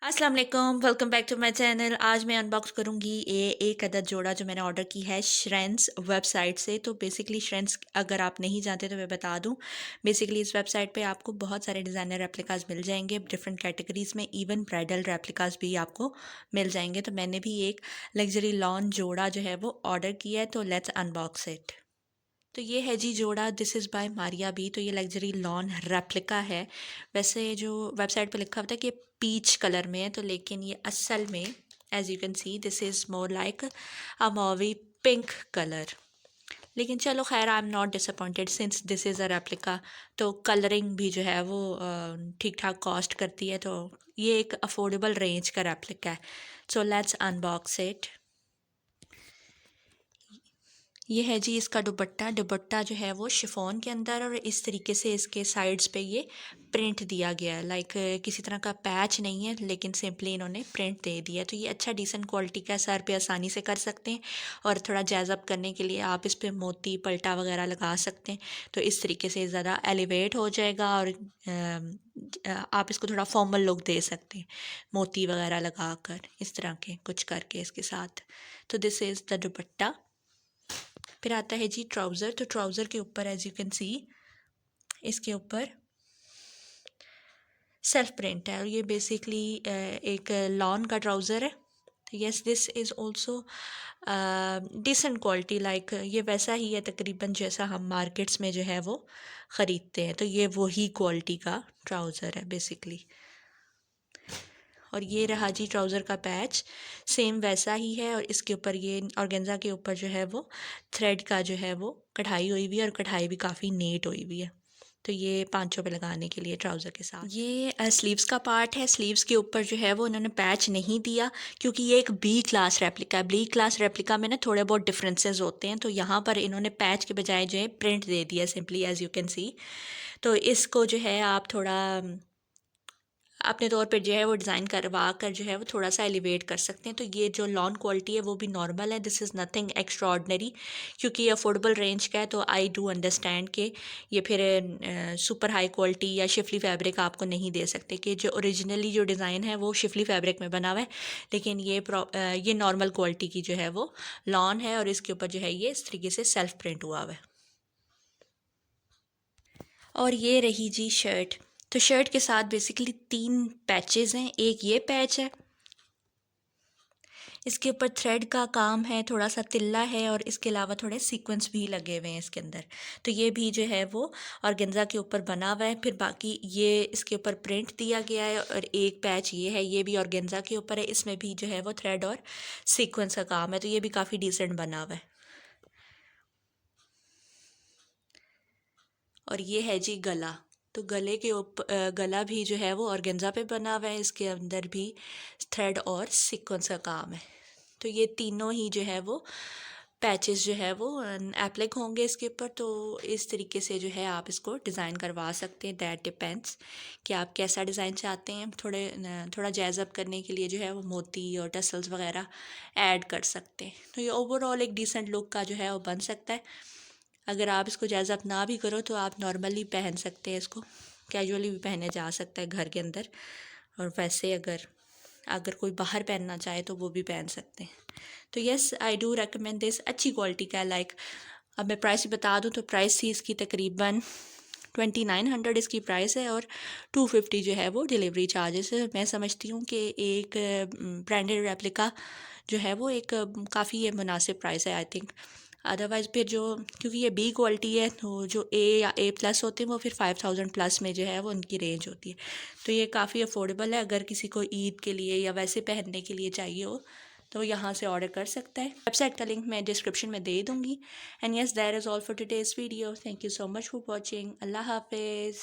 अस्सलाम वालेकुम, welcome back to my channel. आज मैं अनबॉक्स करूंगी ये एक अदद जोड़ा जो मैंने ऑर्डर की है श्रेंस वेबसाइट से। तो बेसिकली श्रेंस अगर आप नहीं जानते तो मैं बता दूं, बेसिकली इस वेबसाइट पे आपको बहुत सारे डिज़ाइनर रेप्लिकास मिल जाएंगे डिफरेंट कैटेगरीज में, इवन ब्राइडल रेप्लिकास भी आपको मिल जाएंगे। तो मैंने भी एक लग्जरी लॉन जोड़ा जो है वो ऑर्डर किया है, तो लेट्स अनबॉक्स इट। तो ये है जी जोड़ा, this is by Maria B. तो ये लग्जरी लॉन रेप्लिका है। वैसे जो वेबसाइट पे लिखा होता है कि पीच कलर में है, तो लेकिन ये असल में as you can see this is more like a mauvy pink colour. लेकिन चलो खैर, I am not disappointed since this is a replica. तो कलरिंग भी जो है वो ठीक ठाक कॉस्ट करती है, तो ये एक अफोर्डेबल रेंज का रेप्लिका है। So let's unbox it. ये है जी इसका दुपट्टा। दुपट्टा जो है वो शिफॉन के अंदर, और इस तरीके से इसके साइड्स पे ये प्रिंट दिया गया है। लाइक किसी तरह का पैच नहीं है, लेकिन सिंपली इन्होंने प्रिंट दे दिया। तो ये अच्छा डिसेंट क्वालिटी का, सर पे आसानी से कर सकते हैं। और थोड़ा जैज़ अप करने के लिए आप इस पे मोती पल्टा वगैरह लगा सकते हैं, तो इस तरीके से ज़्यादा एलिवेट हो जाएगा। और आप इसको थोड़ा फॉर्मल लुक दे सकते हैं मोती वगैरह लगा कर, इस तरह के कुछ करके इसके साथ। तो दिस इज़ द दुपट्टा। फिर आता है जी ट्राउज़र। तो ट्राउज़र के ऊपर एज यू कैन सी इसके ऊपर सेल्फ प्रिंट है, और ये बेसिकली एक लॉन का ट्राउज़र है। Yes, this is also decent quality. Like ये वैसा ही है तकरीबन जैसा हम मार्केट्स में जो है वो ख़रीदते हैं। तो ये वही क्वालिटी का ट्राउज़र है बेसिकली। और ये रहा जी ट्राउज़र का पैच, सेम वैसा ही है। और इसके ऊपर ये ऑर्गेन्जा के ऊपर जो है वो थ्रेड का जो है वो कढ़ाई हुई हुई है, और कढ़ाई भी काफ़ी नीट हुई हुई है। तो ये पाँचों पे लगाने के लिए ट्राउज़र के साथ। ये स्लीव्स का पार्ट है। स्लीव्स के ऊपर जो है वो उन्होंने पैच नहीं दिया, क्योंकि ये एक बी क्लास रेप्लिका है। बी क्लास रेप्लिका में ना थोड़े बहुत डिफरेंसेस होते हैं, तो यहाँ पर इन्होंने पैच के बजाय जो है प्रिंट दे दिया simply, as you can see. तो इसको जो है आप थोड़ा अपने तौर पे जो है वो डिज़ाइन करवा कर जो है वो थोड़ा सा एलिवेट कर सकते हैं। तो ये जो लॉन क्वालिटी है वो भी नॉर्मल है, this is nothing extra ordinary. क्योंकि ये अफोर्डेबल रेंज का है, तो आई डू अंडरस्टैंड कि ये फिर सुपर हाई क्वालिटी या शिफली फैब्रिक आपको नहीं दे सकते। कि जो ओरिजिनली जो डिज़ाइन है वो शिफली फैब्रिक में बना हुआ है, लेकिन ये नॉर्मल क्वालिटी की जो है वो लॉन है, और इसके ऊपर जो है ये इस तरीके से सेल्फ प्रिंट हुआ हुआ है। और ये रही जी शर्ट। तो शर्ट के साथ बेसिकली 3 पैचेस हैं। एक ये पैच है, इसके ऊपर थ्रेड का काम है, थोड़ा सा तिल्ला है, और इसके अलावा थोड़े सीक्वेंस भी लगे हुए हैं इसके अंदर। तो ये भी जो है वो ऑर्गेन्जा के ऊपर बना हुआ है। फिर बाकी ये इसके ऊपर प्रिंट दिया गया है। और एक पैच ये है, ये भी ऑर्गेन्जा के ऊपर है, इसमें भी जो है वो थ्रेड और सीक्वेंस का काम है। तो ये भी काफ़ी डिसेंट बना हुआ है। और ये है जी गला। तो गले के ऊपर गला भी जो है वो ऑर्गेन्जा पे बना हुआ है, इसके अंदर भी थ्रेड और सीक्वेंस का काम है। तो ये तीनों ही जो है वो पैचेस जो है वो एप्लिक होंगे इसके ऊपर। तो इस तरीके से जो है आप इसको डिज़ाइन करवा सकते हैं। दैट डिपेंड्स कि आप कैसा डिज़ाइन चाहते हैं। थोड़ा जैज़ अप करने के लिए जो है वो मोती और टसल्स वगैरह ऐड कर सकते हैं। तो ये ओवरऑल एक डिसेंट लुक का जो है वो बन सकता है। अगर आप इसको जैज़ अप ना भी करो तो आप नॉर्मली पहन सकते हैं इसको, कैजुअली भी पहने जा सकता है घर के अंदर। और वैसे अगर अगर कोई बाहर पहनना चाहे तो वो भी पहन सकते हैं। तो yes, I do recommend this. अच्छी क्वालिटी का है। लाइक अब मैं प्राइस बता दूं, तो प्राइस थी इसकी तकरीबन 2900 इसकी प्राइस है, और 250 जो है वो डिलीवरी चार्जेस है। मैं समझती हूँ कि एक ब्रांडेड रेप्लिका जो है वो एक काफ़ी मुनासिब प्राइस है, आई थिंक। अदरवाइज़ फिर जो, क्योंकि ये बी क्वालिटी है, तो जो ए या ए प्लस होते हैं वो फिर 5000 प्लस में जो है वो उनकी रेंज होती है। तो ये काफ़ी अफोर्डेबल है। अगर किसी को ईद के लिए या वैसे पहनने के लिए चाहिए हो तो यहाँ से ऑर्डर कर सकता है। वेबसाइट का लिंक मैं डिस्क्रिप्शन में दे दूँगी। And yes, that is all for today's video. Thank you so much for watching. Allah हाफिज़।